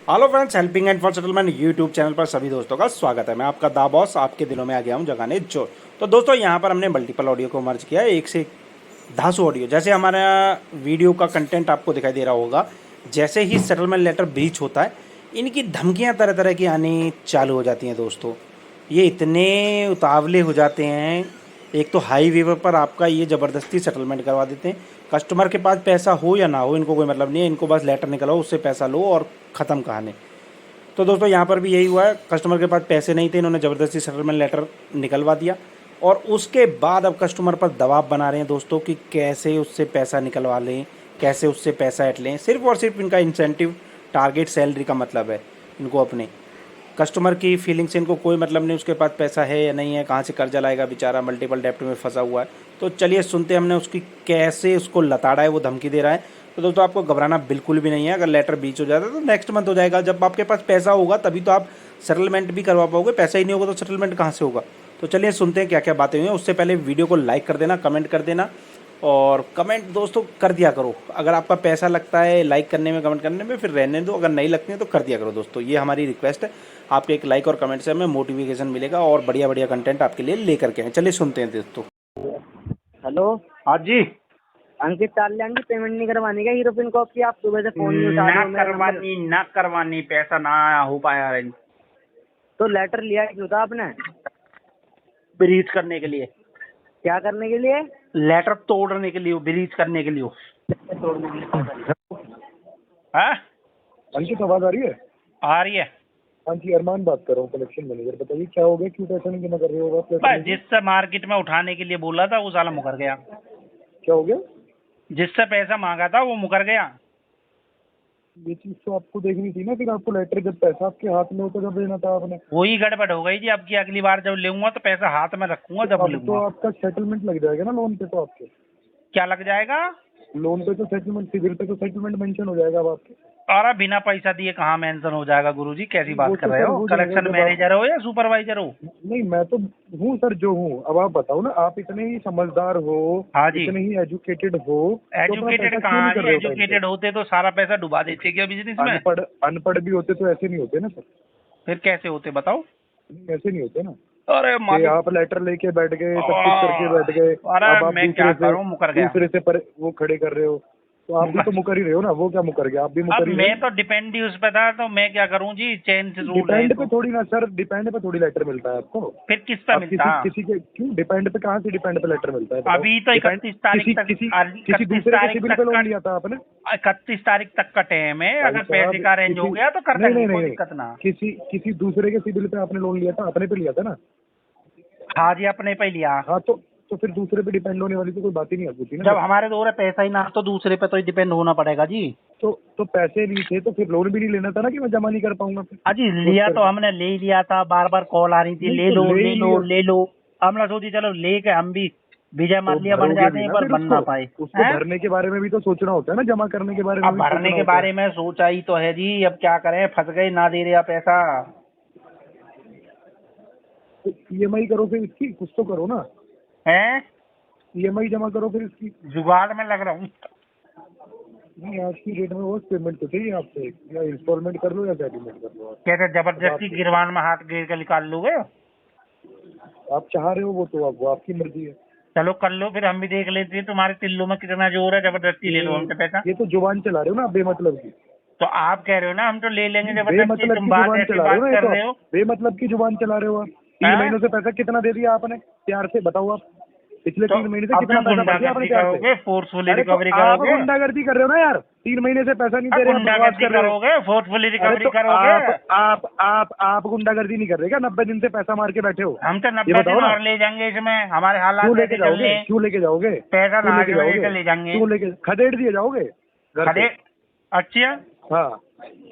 Hello friends, helping and for settlement YouTube channel पर सभी दोस्तों का स्वागत है। मैं आपका दा बॉस आपके दिलों में आ गया हूं जगाने जोर। तो दोस्तों यहाँ पर हमने मल्टीपल ऑडियो को मर्ज किया है, एक से एक धांसू ऑडियो। जैसे हमारा वीडियो का कंटेंट आपको दिखाई दे रहा होगा, जैसे ही सेटलमेंट लेटर ब्रीच होता है इनकी धमकियाँ तरह तरह की आनी चालू हो जाती हैं दोस्तों। ये इतने उतावले हो जाते हैं, एक तो हाई वे पर आपका ये ज़बरदस्ती सेटलमेंट करवा देते हैं। कस्टमर के पास पैसा हो या ना हो इनको कोई मतलब नहीं है, इनको बस लेटर निकलाओ, उससे पैसा लो और ख़त्म कहानी। तो दोस्तों यहाँ पर भी यही हुआ है, कस्टमर के पास पैसे नहीं थे, इन्होंने ज़बरदस्ती सेटलमेंट लेटर निकलवा दिया और उसके बाद अब कस्टमर पर दबाव बना रहे हैं दोस्तों कि कैसे उससे पैसा निकलवा लें, कैसे उससे पैसा ऐट लें। सिर्फ और सिर्फ इनका इंसेंटिव, टारगेट सैलरी का मतलब है इनको। अपने कस्टमर की फीलिंग से इनको कोई मतलब नहीं, उसके पास पैसा है या नहीं है, कहाँ से कर्जा लाएगा बेचारा, मल्टीपल डेप्ट में फंसा हुआ है। तो चलिए सुनते हैं हमने उसकी कैसे उसको लताड़ा है, वो धमकी दे रहा है। तो दोस्तों आपको घबराना बिल्कुल भी नहीं है, अगर लेटर बीच हो जाता है तो नेक्स्ट मंथ हो जाएगा। जब आपके पास पैसा होगा तभी तो आप सेटलमेंट भी करवा पाओगे, पैसा ही नहीं होगा तो सेटलमेंट कहाँ से होगा। तो चलिए सुनते हैं क्या क्या बातें हुई हैं। उससे पहले वीडियो को लाइक कर देना, कमेंट कर देना, और कमेंट दोस्तों कर दिया करो। अगर आपका पैसा लगता है लाइक करने में, कमेंट करने में, फिर रहने दो। अगर नहीं लगती है तो कर दिया करो दोस्तों, ये हमारी रिक्वेस्ट है। आपके एक लाइक और कमेंट से हमें मोटिवेशन मिलेगा और बढ़िया बढ़िया कंटेंट आपके लिए लेकर के आए। चलिए सुनते हैं दोस्तों। हेलो। हाँ जी। अंकित चाल्यान की पेमेंट नहीं करवानी क्या हीरो पिन कॉप की? आप सुबह से फोन नहीं उठा रहे ना हो मेरा नंबर। करवानी, ना करवानी, पैसा ना हो पाया अरेंज। तो लेटर लिया क्यों था आपने? ब्रीच करने के लिए। क्या करने के लिए? लेटर तोड़ने के लिए, ब्रीच करने के लिए। तोड़ने के लिए। हाँ, अंकित आवाज आ रही है? आ रही है। हाँ जी, अरमान बात कर रहा हूँ, कलेक्शन मैनेजर। बताइए क्या हो गया, क्यों पैसा नहीं जमा कर रहे हो आप पैसे बस मुझे? जिससे मार्केट में उठाने के लिए बोला था वो साला मुकर गया। क्या हो गया? जिससे पैसा मांगा था वो मुकर गया। ये चीज तो आपको देखनी थी ना, फिर आपको लेटर जब पैसा आपके हाथ में होता जब देना था आपने। वही गड़बड़ हो गई जी। अब की अगली बार जब लूंगा तो पैसा हाथ में रखूंगा तो जब अब तो लूंगा। आपका सेटलमेंट लग जाएगा ना लोन पे, तो आपके क्या लग जाएगा? लोन पे तो सेटलमेंट, सिविल पे तो सेटलमेंट मेंशन हो जाएगा अब आपके। और बिना पैसा दिए कहाँ मेंशन हो जाएगा गुरुजी? कैसी वो बात कर तो रहे सर हो? हो जाएगा कलेक्शन जब आप। मैनेजर हो या सुपरवाइजर हो? नहीं, मैं तो हूँ सर जो हूँ। अब आप बताओ ना, आप इतने ही समझदार हो, हाँ जी। इतने ही एजुकेटेड हो, तो अपना एजुकेटेड पैसा क्यों नहीं कहाँ कर जी? रहे हो टाइम पे? एजुकेटेड होते तो सारा पैसा डुबा देते क्या बिजनेस में? अनपढ़ अनपढ़ भी होते तो ऐसे नहीं होते ना सर। फिर कैसे होते बताओ? ऐसे नहीं होते ना अरे कि मालिक। आप लेटर लेके बैठ गए, सब कुछ करके बैठ गए। अरे अब आप मैं क्या दूसरे से करूं, मुकर गया। वो खड़े कर रहे हो, तो आप भी तो मुकर ही रहे हो ना। वो क्या मुकर गया? आप भी अब मुकर ही रहे मैं हो। तो डिपेंड ही उस पे था, तो मैं क्या करूं जी? चेन से रूल है डिपेंड पे तो। थोड़ी ना सर, डिपेंड पे थोड़ी लेटर मिलता है आपको। फिर किस पे आप मिलता? किसी किसी के क्यों डिपेंड पे, कहाँ से डिपेंड पे लेटर मिलता है बताओ? अभी तो डिपेंड 31 तारीख किसी तक, किसी किसी 31 दूसरे के तारीख सिविल पे तक का, लोन लिया था आपने? 31 तारीख तक का टाइम है। भाई अगर पैसे साहब, का अरेंज हो किसी गया तो कर नहीं देंगे, नहीं नहीं कोई नहीं, दिक्कत ना। किसी किसी दूसरे के सिविल पे आपने लोन लिया था, अपने पे लिया था ना? हाँ जी, अपने पे लिया। हाँ, तो फिर दूसरे पे डिपेंड होने वाली तो कोई बात ही नहीं होती ना जब सर। हमारे दो पैसा ही ना तो दूसरे पे तो डिपेंड होना पड़ेगा जी। तो पैसे नहीं थे तो फिर लोन भी नहीं लेना था ना, कि मैं जमा नहीं कर पाऊंगा फिर अजी सोच लिया तो करके। हमने ले लिया था, बार बार कॉल आ रही थी, नहीं ले तो लो ले ले ही लो लिया, ले लो। हमने सोची चलो लेके हम भी विजय तो माल्या बन भरोगे जाते भी हैं, ना पर फिर बन उसको। ना पाए। उसको हैं? भरने के बारे में भी तो सोचना होता है ना, जमा करने के बारे में अब भी भरने सोचना के होता है। बारे में सोचा ही तो है जी, अब क्या करें, फंस गए, ना दे रहा पैसा। तो ईएमआई करो फिर इसकी, कुछ तो करो ना। हैं? ईएमआई जमा करो फिर इसकी। जुगाड़ में लग रहा हूँ। नहीं, आज की डेट में वो पेमेंट तो चाहिए आपसे, या इंस्टॉलमेंट कर लो या सेटलमेंट कर लो आप। कहते अब जबरदस्ती गिरवान में हाथ गिर के निकाल लोगे? आप चाह रहे हो वो, तो आप वो आपकी मर्जी है। चलो कर लो, फिर हम भी देख लेते हैं तुम्हारे तिल्लू में कितना जोर है, जबरदस्ती ले लो हमसे पैसा। ये तो जुबान चला रहे हो ना आप बेमतलब की। तो आप कह रहे हो ना हम तो ले लेंगे जबरदस्ती, बेमतलब तुम की बात जुबान ऐसी चला रहे हो बात ना, ये कर तो रहे आप हो। बेमतलब की जुबान चला रहे हो आप। 3 महीनों से पैसा कितना दे दिया आपने प्यार से? बताओ आप, पिछले तो 3 महीने से अब कितना तुम पैसा भर दिया आपने गुंडागर्दी प्यार से? करोगे, फोर्सफुली अरे तो रिकवरी आप करोगे? गुंडागर्दी कर रहे हो ना यार, 3 महीने से पैसा नहीं अब दे रहे, आप बकवास गुंडागर्दी कर रहे हो। करोगे, फोर्सफुली अरे रिकवरी तो करोगे? आप गुंडागर्दी नहीं कर रहे क्या? 90 दिन से पैसा मार के बैठे हो। हम तो ये 90 दिन बताओ ना, और ले जाएंगे, इसमें हमारे क्यों हालात लेके ऐसे चल रहे जाओगे? हैं। क्यों लेके जाओगे? पैसा क्यों लाज लेके वजह जाओगे? से ले जाएंगे। क्यों लेके खदेड़ दिए जाओगे घर खड़े। से? अच्छा। हाँ,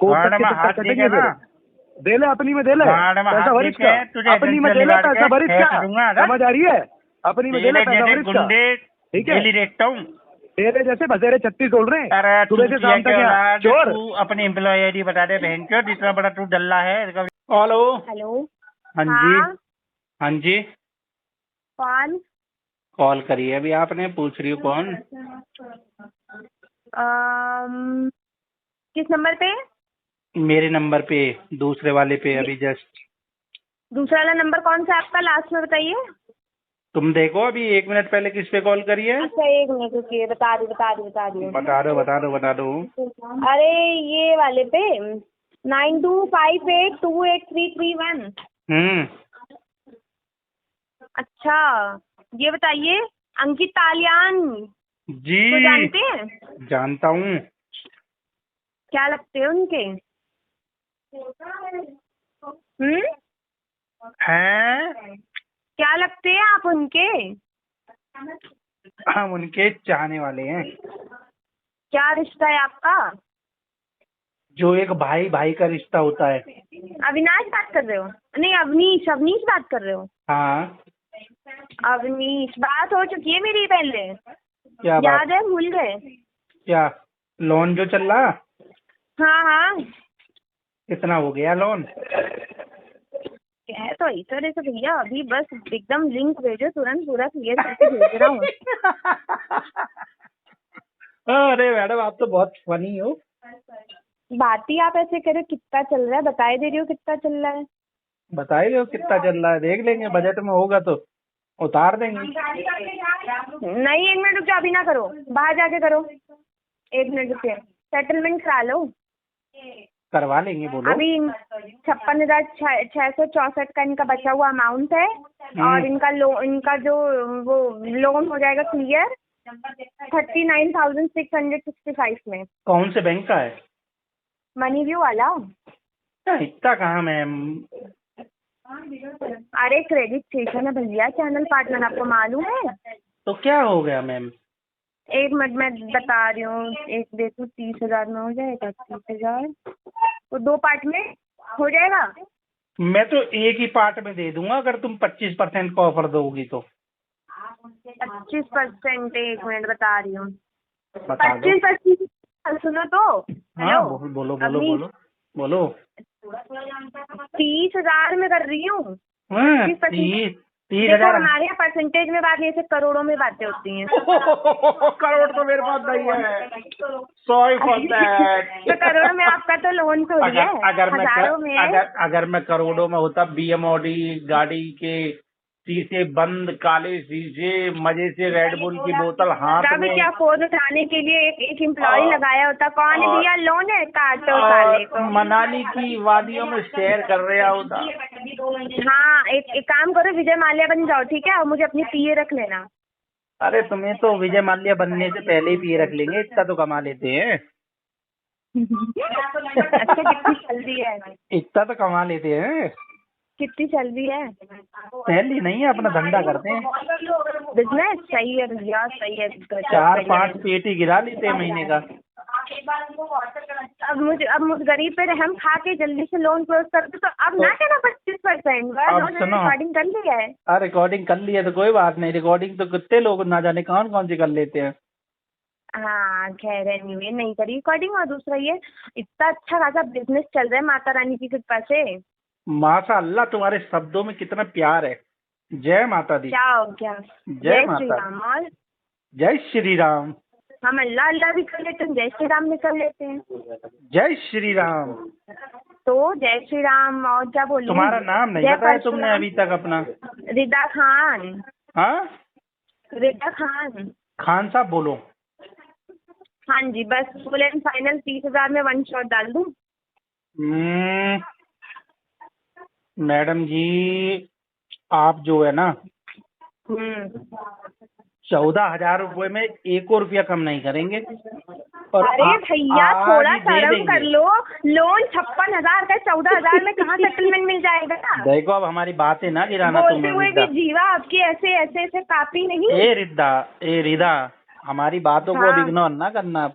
कोर्ट गाड़ तक में के हाथ तक देके कटेंगे ना, फिर। दे ले अपनी में, दे ले गाड़ में पैसा हाथ भर देके इसका। तुझे अपनी एजेंसी में में दे ले लिवाड़ के पैसा भर फेंक इसका। दूंगा ना। समझ आ रही है? अपनी में दे ले तेरे पैसा जैसे भर इसका। गुंडे ठीक है, डेली देखता हूँ। तेरे जैसे बसेरे 36 डोल रहे हैं अरे सुबह से चूतिया शाम के तक यहाँ औलाद, चोर। तू अपनी एम्प्लॉय आईडी बता दे बहन चोद, इतना बड़ा तू डल्ला है। हेलो। हेलो। हाँ जी। हाँ। हाँ जी। कौन? कॉल करी है अभी आपने, पूछ रही हो कौन? किस नंबर पे? मेरे नंबर पे, दूसरे वाले पे अभी जस्ट। दूसरा वाला नंबर कौन सा है आपका, लास्ट में बताइए। तुम देखो अभी 1 मिनट पहले किस पे कॉल करी है। अच्छा एक मिनट रुकिए, बता रही बता दो। अरे ये वाले पे 9258283331। हम्म। अच्छा ये बताइए, अंकित तालियान जी को जानते हैं? जानता हूँ। क्या लगते हैं उनके? हैं? क्या लगते हैं आप उनके? हम उनके चाहने वाले हैं। क्या रिश्ता है आपका? जो एक भाई भाई का रिश्ता होता है। अविनाश बात कर रहे हो? नहीं अवनीश, अवनीश बात कर रहे हो? हाँ। अवनीश, बात हो चुकी है मेरी पहले, क्या बात? याद है, भूल गए? क्या लोन जो चल रहा? हाँ हाँ। कितना हो गया लोन? कह तो इस तरह से भैया, अभी बस एकदम लिंक भेजो, तुरंत पूरा क्लियर करके भेज रहा हूँ। अरे मैडम आप तो बहुत फनी हो। बात ही आप ऐसे करो, कितना चल रहा है बताए दे रही हो, कितना चल रहा है? बता ही दो कितना चल रहा है, देख लेंगे, बजट में होगा तो उतार देंगे। नहीं एक मिनट रुक जाओ, अभी ना करो, बाहर जाके करो। 1 मिनट रुकिए, सेटलमेंट करा लो। करवा लेंगे, बोलो। अभी 56,664 का इनका बचा हुआ अमाउंट है, और इनका जो वो लोन हो जाएगा क्लियर 39,665 में। कौन से बैंक का है? मनी व्यू वाला। इतना कहाँ मैम? अरे क्रेडिट स्टेशन है भैया, चैनल पार्टनर, आपको मालूम है? तो क्या हो गया मैम? 1 मिनट मैं बता रही हूँ, एक देखो 30,000 में हो जाएगा, 30,000 तो 2 पार्ट में हो जाएगा। मैं तो एक ही पार्ट में दे दूंगा अगर तुम 25% का ऑफर दोगी तो। 25%? 1 मिनट बता रही हूँ। बता दो। 25%? सुनो तो। हाँ हेलो बोलो। अभी 30,000 में कर रही हूँ। 30,000 देखो हमारे यहाँ परसेंटेज में बात नहीं, ऐसे करोड़ों में बातें होती हैं। करोड़ तो मेरे पास नहीं है। Sorry for that. तो करोड़ में आपका तो लोन थोड़ी है, हजारों में है। अगर मैं करोड़ों में होता, बीएमओडी गाड़ी के शीशे बंद, काले शीशे, मजे से रेड बुल की बोतल हाथ तब में, क्या फोन उठाने के लिए एक एम्प्लॉय लगाया होता? कौन है भैया, लोन है, काटो साले को। मनाली की वादियों में सैर कर रहा होता। हाँ एक काम करो, विजय माल्या बन जाओ, ठीक है, और मुझे अपनी पीए रख लेना। अरे तुम्हें तो विजय माल्या बनने से पहले ही पिए रख लेंगे, इतना तो कमा लेते हैं। अच्छा कितनी सैलरी है? इतना तो कमा लेते हैं। कितनी सैलरी है? सैलरी नहीं है, अपना धंधा करते हैं। बिजनेस सही है भैया, सही है। 4-5 पेटी गिरा लेते हैं महीने का। अब मुझे गरीब पे रहम खा के जल्दी से लोन क्लोज कर दो, तो अब ना कहना 25%। अब सुनो, रिकॉर्डिंग कर लिया है। रिकॉर्डिंग कर ली है तो कोई बात नहीं। रिकॉर्डिंग तो कितने लोग ना जाने कौन कौन सी कर लेते हैं। हाँ खैर एनीवे, नहीं करी रिकॉर्डिंग। और दूसरा ये, इतना अच्छा खासा बिजनेस चल रहा है माता रानी की कृपा से। माशाअल्लाह, तुम्हारे शब्दों में कितना प्यार है। जय माता दी। क्या हो गया? जय श्री माता। राम। और जय श्री राम। हम अल्लाह अल्लाह भी कर लेते हैं, जय श्री राम भी कर लेते हैं। जय श्री राम। तो जय श्री राम, और क्या बोलूं? तुम्हारा नाम नहीं जय बताया तुमने परशुराम। अभी तक अपना। रिदा खान। हाँ, रिदा खान। खान साहब बोलो। हाँ जी, बस फुल एंड फाइनल 30,000 में 1 शॉट डाल दूं? मैडम जी, आप जो है ना 14,000 रुपए में 1 रुपया कम नहीं करेंगे। और अरे भैया थोड़ा आज ही दे शर्म देंगे। कर लो, लोन 56,000 का 14,000 में कहाँ सेटलमेंट मिल जाएगा? देखो अब हमारी बातें ना गिराना बोलते तुम हुए भी रिदा। जीवा आपकी ऐसे ऐसे ऐसे काफी नहीं। ए रिदा, हमारी बातों को अब हाँ। इग्नोर ना करना।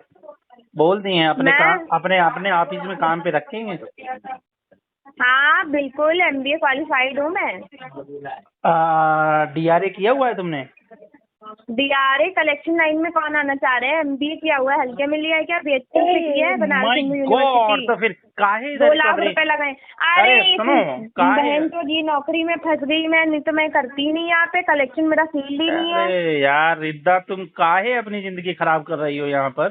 बोल दिए हैं, अपने मैं काम, अपने ऑफिस में काम पे रखेंगे। हाँ बिल्कुल, MBA क्वालिफाइड हूँ मैं। DRA किया हुआ है तुमने? DRA कलेक्शन लाइन में कौन आना चाह रहे हैं? MBA किया हुआ है, हल्के में लिया है क्या? BHP से किया है बनारस हिंदू यूनिवर्सिटी। तो फिर काहे 2 लाख रुपए लगाए। अरे सुनो, बहन तो ये नौकरी में फंस गई मैं, नहीं तो मैं करती ही नहीं यहाँ पे, कलेक्शन मेरा फील्ड ही नहीं है। अरे यार रिद्दा, तुम काहे अपनी जिंदगी खराब कर रही हो यहाँ पर?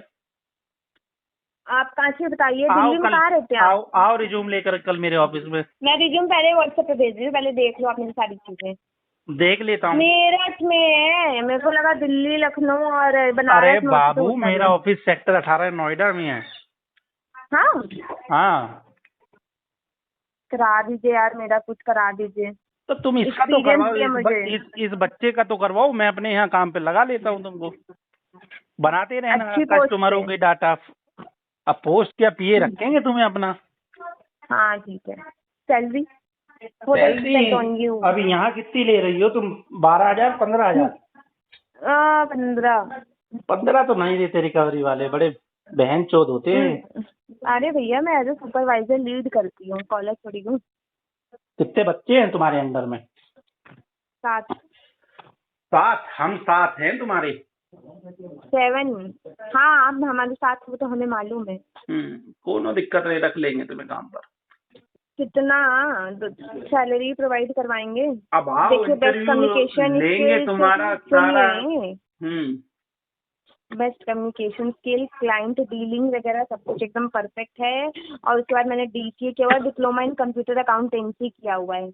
आप कहाँ से बताइए, आओ दिल्ली में कल, कहाँ रहते हैं आप? आओ रिज्यूम लेकर कल मेरे ऑफिस में। मैं रिज्यूम पहले व्हाट्सएप पे भेज रही हूँ, पहले देख लो आप मेरी सारी चीजें। देख लेता हूँ। मेरठ में है, मेरे को लगा दिल्ली, लखनऊ और अरे बनारस में होता तो बाबू, होता मेरा नहीं। ऑफिस सेक्टर 18 नोएडा में है। हाँ, हाँ, करा दीजिए यार, मेरा कुछ करा दीजिए। तो तुम इसका तो एक्सपीरियंस करवाओ, भी है मुझे। इस बच्चे का तो करवाओ, मैं अपने यहाँ काम पे लगा लेता हूँ तुमको। बनाते रहना अच्छी पोस्ट कस्टमरों पे। के डाटा। अब पोस्ट क्या पीए रखेंगे तुम्हें अपना। हाँ ठीक है। Salary salary on you. अभी यहाँ कितनी ले रही हो तुम? 12,000 15,000? 15। 15 तो नहीं देते रिकवरी वाले, बड़े बहन चोद होते हैं। अरे भैया, मैं एज ए सुपरवाइजर लीड करती हूँ, कॉलेज थोड़ी हूँ। कितने बच्चे हैं तुम्हारे अंडर में? 7। 7? हम 7 हैं तुम्हारे। 7। हाँ, अब हमारे साथ वो तो हमें मालूम है। कोनो दिक्कत नहीं, रख लेंगे तुम्हें काम पर। कितना सैलरी प्रोवाइड करवाएंगे? अब आओ, देखिए, बेस्ट इंटरव्यू कम्युनिकेशन लेंगे तुम्हारा सारा। Best communication skill, client dealing वगैरह सब कुछ एकदम परफेक्ट है। और उसके बाद मैंने DCA के बाद डिप्लोमा इन कंप्यूटर अकाउंटेंसी किया हुआ है।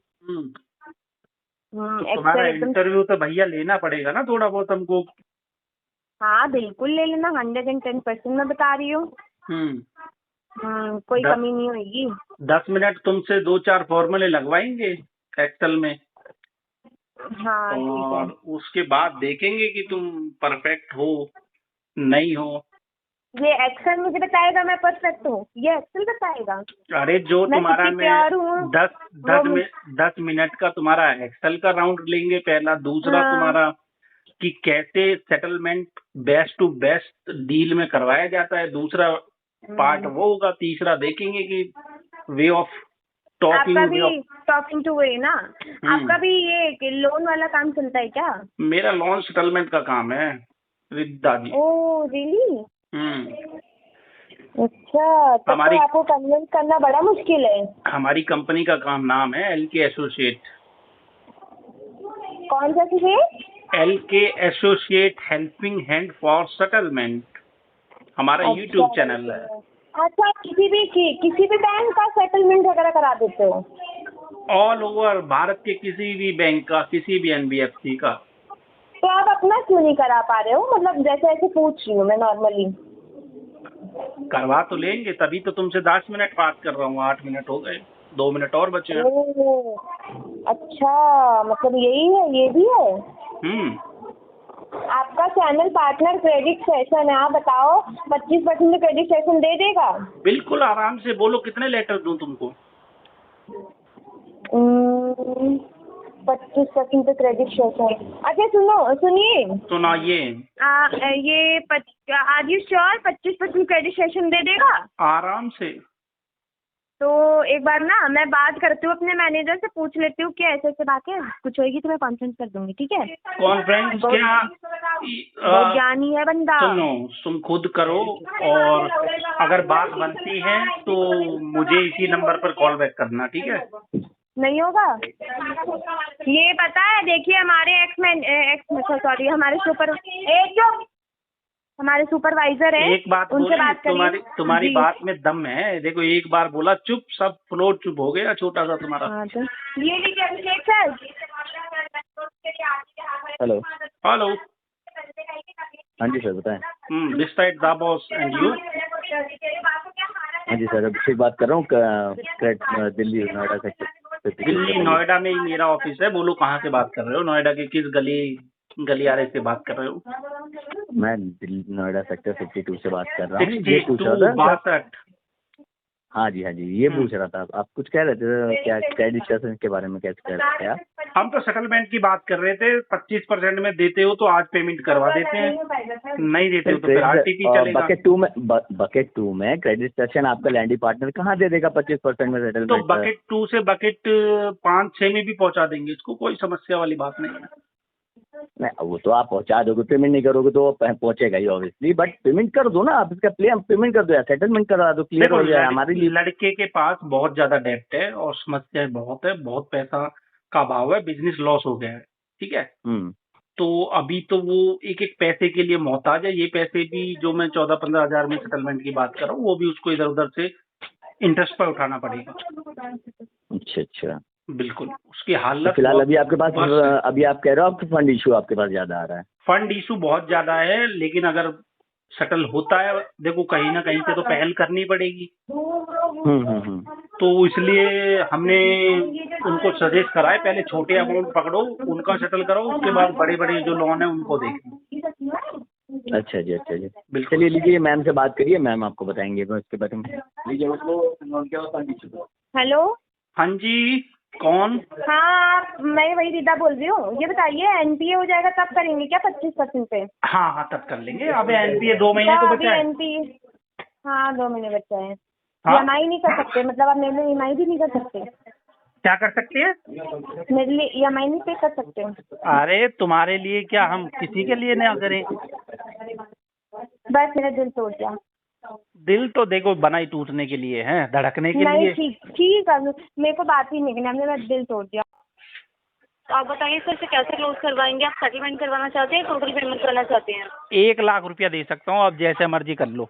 तुम्हारा एकदम। इंटरव्यू तो भैया लेना पड़ेगा ना थोड़ा बहुत हमको। हाँ बिल्कुल ले लेना, 110% मैं बता रही हूँ। कोई कमी नहीं होगी। 10 मिनट तुमसे 2-4 फॉर्मूले लगवाएंगे एक्सेल में। हाँ ठीक है। और उसके बाद देखेंगे कि तुम परफेक्ट हो नहीं हो। ये एक्सेल मुझे बताएगा मैं परफेक्ट हूँ? ये एक्सेल बताएगा? अरे जो मैं तुम्हारा कितनी प्यार हूँ। 10 मिनट का तुम्हारा एक्सेल का राउंड लेंगे पहला। दूसरा तुम्हारा कि कैसे settlement best to best deal में करवाया जाता है, दूसरा पार्ट वो होगा। तीसरा देखेंगे कि वे ऑफ टॉकिंग। आपका भी टॉकिंग टू वे ना? आपका भी ये लोन वाला काम चलता है क्या? मेरा लोन सेटलमेंट का काम है रिद्धा जी। Oh really? अच्छा, तब हमारी तो आपको कन्विंस करना बड़ा मुश्किल है। हमारी कंपनी का काम नाम है LK एसोसिएट। कौन सा चीज? LK associate helping hand for settlement, हमारा यूट्यूब चैनल है। अच्छा, किसी भी बैंक का सेटलमेंट वगैरह करा देते हो? ऑल ओवर भारत के किसी भी बैंक का, किसी भी NBFC का। तो आप अपना क्यों नहीं करा पा रहे हो? मतलब जैसे ऐसे पूछ रही हूँ मैं नॉर्मली। करवा तो लेंगे, तभी तो तुमसे 10 मिनट बात कर रहा हूँ। 8 मिनट हो गए, 2 मिनट और बचे हैं। अच्छा, मतलब यही है, ये भी है। आपका चैनल पार्टनर क्रेडिट सेशन है, आप बताओ 25% क्रेडिट सेशन दे देगा? बिल्कुल आराम से बोलो, कितने लेटर दूं तुमको? 25% क्रेडिट सेशन। अच्छा सुनिए। सुनाइए। ये are you sure 25% credit session दे देगा? आराम से। तो एक बार ना मैं बात करती हूँ अपने मैनेजर से, पूछ लेती हूँ कि ऐसे बात है, कुछ होगी तो मैं कॉन्फ्रेंस कर दूंगी, ठीक है? कॉन्फ्रेंस क्या? बहुत ज्ञानी है बंदा। सुनो, तुम खुद करो, और अगर बात बनती है तो मुझे इसी नंबर पर कॉल बैक करना, ठीक है? नहीं होगा ये पता है। देखिए, हमारे हमारे सुपरवाइजर है, एक बात उनसे बोली, बात करिए। तुम्हारी बात में दम है। देखो, एक बार बोला चुप, सब फ्लोर चुप हो गया छोटा सा तुम्हारा। हाँ, तो ये लीजिए अभिषेक सर। हेलो। हेलो। हाँ जी सर, बताएं। This side the boss and you. हाँ जी सर, अभिषेक बात कर रहा हूँ, दिल्ली नोएडा सेक्टर। दिल्ली नोएडा में ही मेरा ऑफिस है। बोलो कहाँ से बात कर रहे हो? नोएडा के किस गलियारे से बात कर रहे हो? मैं दिल्ली नोएडा सेक्टर 52 से बात कर रहा हूँ। 62 हाँ जी, ये पूछ रहा था। आप कुछ कह रहे थे क्या, क्रेडिट सेशन के बारे में कैसे कह रहे थे आप? हम तो सेटलमेंट की बात कर रहे थे। 25% में देते हो तो आज पेमेंट करवा देते हैं, नहीं देते हो तो फिर RTP चलेगा। बकेट 2 में क्रेडिट सेशन आपका लैंडी पार्टनर कहाँ दे देगा 25% में सेटलमेंट? तो बकेट 2 से बकेट 5-6 में भी पहुंचा देंगे, इसको कोई समस्या वाली बात नहीं है। नहीं, वो तो आप पहुंचा दोगे, पेमेंट नहीं करोगे तो पहुंचेगा ही ऑब्वियसली, बट पेमेंट कर दो ना आप। इसका पेमेंट कर दो या सेटलमेंट करा दो, क्लियर हो जाए हमारे लिए। लड़के के पास बहुत ज्यादा डेप्ट है और समस्याएं बहुत है, बहुत पैसा का अभाव है, बिजनेस लॉस हो गया है, ठीक है? तो अभी तो वो एक एक पैसे के लिए मोहताज है। ये पैसे भी जो मैं 14-15 हजार में सेटलमेंट की बात कर रहा हूँ, वो भी उसको इधर उधर से इंटरेस्ट पर उठाना पड़ेगा। अच्छा अच्छा। बिल्कुल, उसकी तो हालत फिलहाल बहुत अभी आपके पास worst है। अभी आप कह रहे हो आपके फंड इशू आपके पास ज्यादा आ रहा है। फंड इशू बहुत ज्यादा है, लेकिन अगर सेटल होता है, देखो कहीं ना कहीं से तो पहल करनी पड़ेगी। तो इसलिए हमने उनको सजेस्ट करा है, पहले छोटे अमाउंट पकड़ो, उनका सेटल करो, उसके बाद बड़े बड़े जो लोन है उनको देखो। अच्छा जी अच्छा जी। बिल्कुल। चलिए लीजिए मैम से बात करिए, मैम आपको बताएंगे इसके बारे में। लीजिए उसको। हेलो। हाँ जी, कौन? हाँ, मैं वही रीता बोल रही हूँ। ये बताइए, एनपीए हो जाएगा तब करेंगे क्या 25% पे? हाँ हाँ, तब कर लेंगे। अब एनपीए 2 महीने तो अभी बचा है। एनपीए, हाँ 2 महीने बच्चे हैं। हाँ? ईएमआई नहीं कर सकते, मतलब आप मेरे लिए ईएमआई भी नहीं कर सकते? क्या कर सकते हैं? मेरे लिए ईएमआई नहीं पे कर सकते? अरे तुम्हारे लिए क्या, हम किसी के लिए ना करें? बस मेरा दिल तोड़ दिया। दिल तो देखो बना ही टूटने के लिए है, धड़कने के नहीं लिए। ठीक है, मेरे को बात ही नहीं करनी, हमने मेरा दिल तोड़ दिया। तो आप बताइए सर, से कैसे क्लोज करवाएंगे? आप सेटलमेंट करवाना चाहते हैं, टोटल पेमेंट करना चाहते हैं? 1 लाख रुपया दे सकता हूँ, अब जैसे मर्जी कर लो।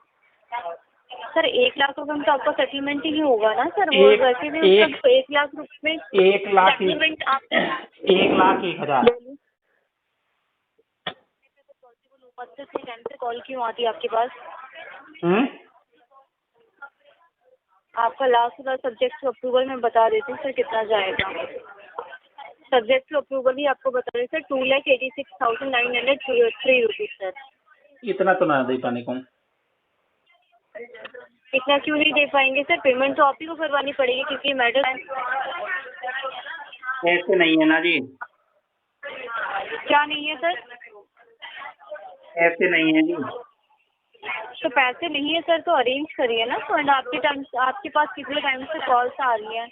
सर 1 लाख रुपए में तो आपका सेटलमेंट ही होगा ना सर? वो वैसे भी उसका 1 लाख रुपए 1 लाख सेटलमेंट आप 1,01,000। टाइम से कॉल क्यों आती है आपके पास? आपका लास्ट सब्जेक्ट टू अप्रूवल में बता देती हूँ सर कितना जाएगा। सब्जेक्ट टू अप्रूवल ही आपको बता रही सर, 2,86,903 रुपीज़ सर। इतना तो ना दे पाने को। इतना क्यों नहीं दे पाएंगे सर? पेमेंट तो आप ही को करवानी पड़ेगी, क्योंकि मैडम ऐसे नहीं है ना जी, क्या नहीं है सर? ऐसे नहीं है जी। तो पैसे नहीं है सर तो अरेंज करिए ना फंड। आपके पास कितने टाइम से कॉल्स आ रही है?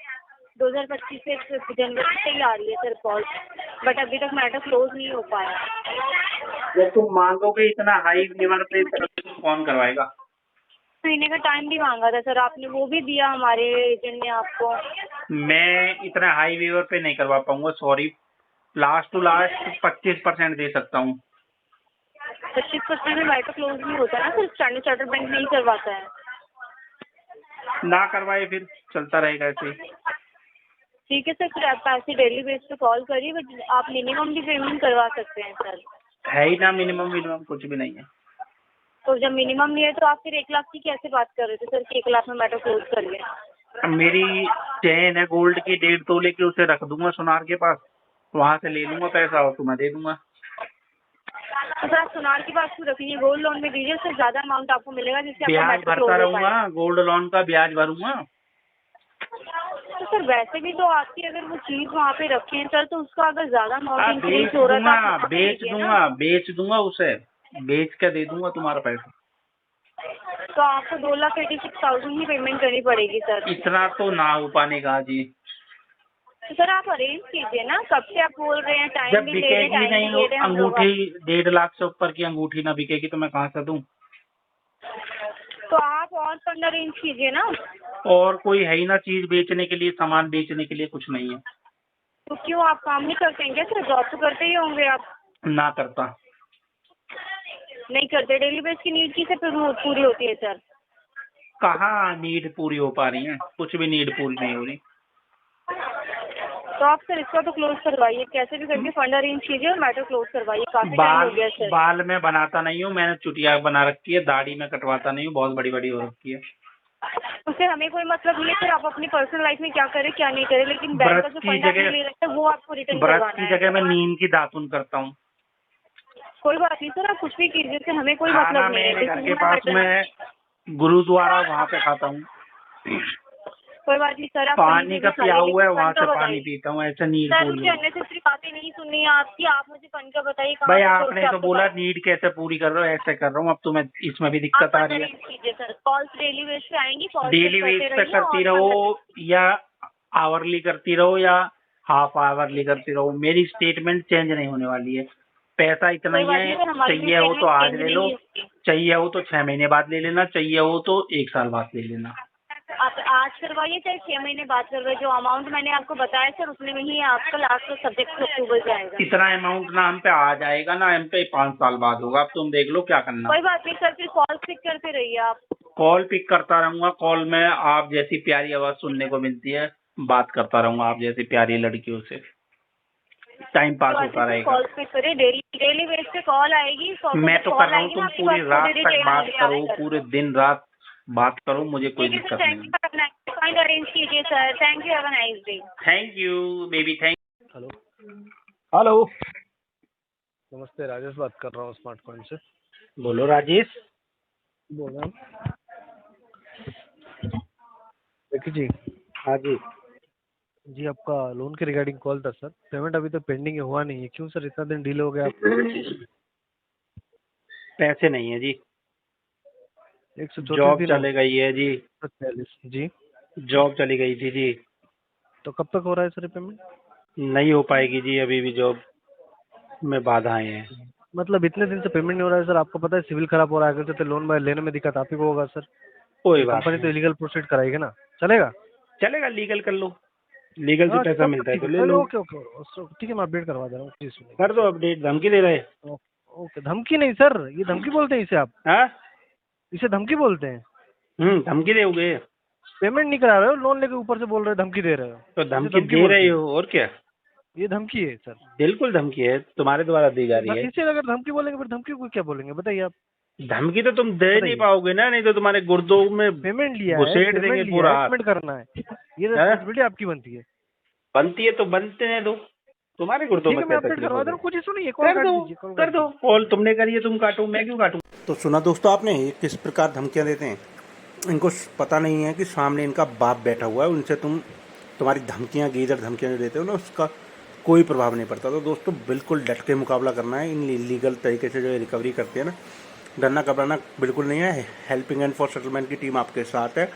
2025 से जनवरी से ही आ रही है सर कॉल, बट अभी तक मैटर क्लोज नहीं हो पाया। जब तुम मांगोगे इतना हाई लेवल पे तो कौन करवाएगा? महीने का टाइम भी मांगा था सर आपने, वो भी दिया हमारे एजेंट ने आपको। मैं इतना हाई लेवल पे नहीं करवा पाऊंगा, सॉरी। लास्ट टू लास्ट 25% दे सकता हूँ। 25% में मैटर क्लोज नहीं होता ना सर, स्टैंडर्ड चार्टर्ड बैंक नहीं करवाता है। ना करवाए फिर चलता रहेगा ऐसे। ठीक है सर, फिर आप पैसे डेली बेस पे कॉल करिए, बट आप मिनिमम भी पेमेंट करवा सकते हैं सर। है ही ना, मिनिमम कुछ भी नहीं है। तो जब मिनिमम नहीं है तो आप फिर 1 लाख की कैसे बात कर रहे थे सर कि 1 लाख में मैटर क्लोज कर लिया? अब मेरी चेन है गोल्ड की 1.5 तोले की, उसे रख दूंगा सुनार के पास, वहां से ले लूंगा पैसा और तुम्हें दे दूंगा। तो सर आप सुनार की बात क्यों रखिए? गोल्ड लोन में दीजिए सर, ज्यादा अमाउंट आपको मिलेगा जिससे आपका ब्याज मैटर भरता क्लोज हो रहूंगा, पाए। गोल्ड लोन का ब्याज भरूंगा। तो सर वैसे भी तो आपकी अगर वो चीज वहाँ पे रखे हैं सर, तो उसका अगर ज्यादा अमाउंट बेच इंक्रीज हो रहा है तो दूंगा, आप बेच दूंगा उसे, बेच के दे दूंगा तुम्हारा पैसा। तो आपको 2,86,000 ही पेमेंट करनी पड़ेगी सर। इतना तो ना हो पाने का जी। तो सर आप अरेंज कीजिए ना, कब से आप बोल रहे हैं, टाइम जब भी ले रहे हैं, बिकेगी टाइम भी नहीं ले रहे हैं हम लोग। अंगूठी, 1.5 लाख से ऊपर की अंगूठी ना बिकेगी तो मैं कहाँ से दूं? तो आप और फंड अरेंज कीजिए ना। और कोई है ही ना चीज बेचने के लिए, सामान बेचने के लिए कुछ नहीं है। तो क्यों आप काम नहीं करते हैं क्या सर? जॉब तो करते ही होंगे आप। ना करता। नहीं करते? डेली बेस की नीड किसे पूरी होती है सर? कहाँ नीड पूरी हो पा रही है? कुछ भी नीड पूरी नहीं हो रही। तो आप सर इसका तो क्लोज करवाइए, कैसे भी करके फंड अरेंज कीजिए और मैटर क्लोज करवाइए। काफी टाइम हो गया सर। बाल में बनाता नहीं हूँ, मैंने चुटिया बना रखी है, दाढ़ी में कटवाता नहीं हूँ, बहुत बड़ी बड़ी हो रखी है। उससे हमें कोई मतलब नहीं है सर, आप अपनी पर्सनल लाइफ में क्या करें क्या नहीं करें, लेकिन बैंक का जो फंड आपने ले रखा है वो आपको रिटर्न ब्रश करवाना की है। जगह मैं नीम की दातुन करता हूँ। कोई बात नहीं सर, आप कुछ भी कीजिए, इससे हमें कोई खाना मतलब नहीं है। मेरे घर के पास में गुरुद्वारा, वहाँ पे खाता हूँ। कोई बात नहीं सर, आप पानी का पिया हुआ है, वहाँ से फंड का पानी बताइए। पीता हूँ, ऐसे नीड सर पूरी मुझे हो। अननेसेसरी बातें नहीं सुननी है आपकी, आप मुझे फंड का बताइए। कहाँ भाई से source आपने से तो आपको बोला फंड- नीड कैसे पूरी कर रहे हो, ऐसे कर रहा हूँ, अब तुम्हें इसमें भी आप दिक्कत आ फंड रही है। अरेंज कीजिए सर, कॉल्स डेली बेस पे आएंगी, कॉल्स डेली बेस पे करती रहो या आवरली करती रहो या हाफ आवरली करती रहो, मेरी स्टेटमेंट चेंज नहीं होने वाली है। पैसा इतना ही है, चाहिए हो तो आज ले लो, चाहिए हो तो 6 महीने बाद ले लेना, चाहिए हो तो 1 साल बाद ले लेना। आप आज करवाइए चाहे 6 महीने बाद करवाइए, जो अमाउंट मैंने आपको बताया सर उसमें में ही आपका लास्ट सब्जेक्ट टू अक्टूबर जाएगा। इतना अमाउंट ना हम पे आ जाएगा ना हम पे 5 साल बाद होगा। अब तुम देख लो क्या करना। कोई बात नहीं सर, फिर कॉल पिक करते रहिए आप। कॉल पिक करता रहूंगा। कॉल में आप जैसी प्यारी आवाज सुनने को मिलती है, बात करता रहूंगा आप जैसी प्यारी लड़कियों से, टाइम पास होता रहेगा। कॉल पिक करिए, डेली बेस पे कॉल आएगी। मैं तो कर रहा हूँ, तुम पूरी रात तक बात करो, पूरे दिन रात बात करो, मुझे कोई दिक्कत नहीं। अरेंज कीजिए sir. Thank you, have a nice day. Thank you baby, thank. Hello hello, नमस्ते, राजेश बात कर रहा हूँ स्मार्ट पॉइंट से। बोलो राजेश। बोल रहा हूँ देखिए जी। हाँ जी, जी आपका लोन के रिगार्डिंग कॉल था सर। पेमेंट अभी तो पेंडिंग हुआ नहीं है, क्यों सर इतना दिन डिले हो गया आप? पैसे नहीं है जी, 134 जॉब दिन चले गई है जी, 146 जी। जॉब चली गई थी जी, तो कब तक हो रहा है सर पेमेंट? नहीं हो पाएगी जी, अभी भी जॉब में बाधाएं हैं। मतलब इतने दिन से पेमेंट नहीं हो रहा है सर। आपको पता है सिविल खराब हो रहा है, अगर तो लोन लेने में दिक्कत आप ही को होगा सर। कोई बात कंपनी तो नहीं, इलीगल प्रोसीड कराएगी ना, चलेगा? चलेगा, लीगल कर लो, लीगल से हाँ, पैसा तब मिलता है ठीक तो है, ले लो। ओके ओके ठीक है, मैं अपडेट करवा दे रहा हूँ, प्लीज सुनिए। कर दो अपडेट, धमकी दे रहे। ओके, धमकी नहीं सर, ये धमकी बोलते हैं इसे आप, हाँ, इसे धमकी बोलते हैं। धमकी दोगे पेमेंट नहीं करा रहे हो, लोन लेके ऊपर से बोल रहे हो धमकी दे रहे हो। तो इसे धमकी दे बोलते रहे हैं। हो, और क्या? ये धमकी है सर। बिल्कुल धमकी है, तुम्हारे द्वारा दी जा रही है। इसे अगर धमकी बोलेंगे फिर धमकी को क्या बोलेंगे बताइए आप? धमकी तो तुम दे नहीं बताइए। पाओगे ना, नहीं तो तुम्हारे गुर्दों में पेमेंट लिया है, घुसेड़ देंगे पूरा हाथ। पेमेंट करना है, ये हैं? रिस्पॉन्सिबिलिटी आपकी बनती है। बनती है तो बनते हैं दो, तुम्हारे गुर्दों ठीक में है, मैं कैसे अपडेट करवा दे रहा हूँ, कुछ इशू नहीं है, कर दो, कॉल कर दो। कॉल तुमने करी है, तुम काटो, मैं क्यों काटूं? तो सुना दोस्तों आपने, ये किस प्रकार धमकियां देते हैं। इनको पता नहीं है कि सामने इनका बाप बैठा हुआ है, उनसे तुम्हारी धमकियां, गीदड़ धमकियां जो देते हो ना, उसका कोई प्रभाव नहीं पड़ता। तो दोस्तों बिल्कुल डट के मुकाबला करना है। इन लीगल तरीके से जो रिकवरी करते हैं ना, डरना घबराना बिल्कुल नहीं है। हेल्पिंग एंड फॉर सेटलमेंट की टीम आपके साथ है,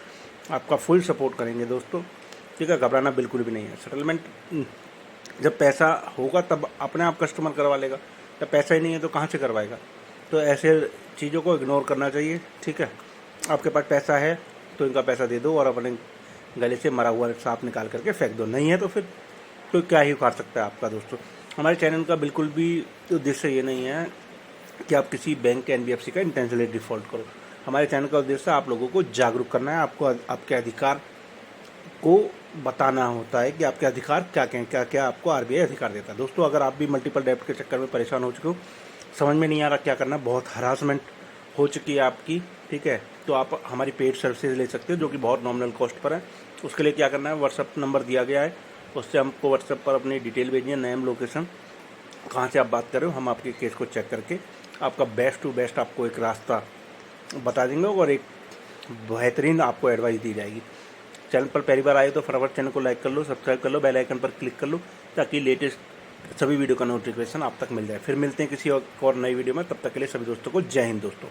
आपका फुल सपोर्ट करेंगे दोस्तों, ठीक है। घबराना बिल्कुल भी नहीं है। सेटलमेंट जब पैसा होगा तब अपने आप कस्टमर करवा लेगा, जब पैसा ही नहीं है तो कहाँ से करवाएगा। तो ऐसे चीज़ों को इग्नोर करना चाहिए, ठीक है। आपके पास पैसा है तो इनका पैसा दे दो और अपने गले से मरा हुआ सांप निकाल करके फेंक दो, नहीं है तो फिर तो क्या ही उखाड़ सकता है आपका। दोस्तों हमारे चैनल का बिल्कुल भी उद्देश्य ये नहीं है कि आप किसी बैंक के NBFC का इंटेंशनली डिफ़ॉल्ट करो। हमारे चैनल का उद्देश्य आप लोगों को जागरूक करना है, आपको आपके अधिकार को बताना होता है कि आपके अधिकार क्या क्या क्या क्या आपको RBI अधिकार देता है। दोस्तों अगर आप भी मल्टीपल डेब्ट के चक्कर में परेशान हो चुके हो, समझ में नहीं आ रहा क्या करना, बहुत हरासमेंट हो चुकी है आपकी, ठीक है, तो आप हमारी पेड सर्विसेज ले सकते हो जो कि बहुत नॉमिनल कॉस्ट पर है। उसके लिए क्या करना है, व्हाट्सअप नंबर दिया गया है, उससे हमको व्हाट्सएप पर अपनी डिटेल भेजिए, नेम, लोकेशन, कहाँ से आप बात कर रहे हो, हम आपके केस को चेक करके आपका बेस्ट टू बेस्ट आपको एक रास्ता बता देंगे और एक बेहतरीन आपको एडवाइस दी जाएगी। चैनल पर पहली बार आए तो फटाफट चैनल को लाइक कर लो, सब्सक्राइब कर लो, बेल आइकन पर क्लिक कर लो ताकि लेटेस्ट सभी वीडियो का नोटिफिकेशन आप तक मिल जाए। फिर मिलते हैं किसी और नई वीडियो में, तब तक के लिए सभी दोस्तों को जय हिंद दोस्तों।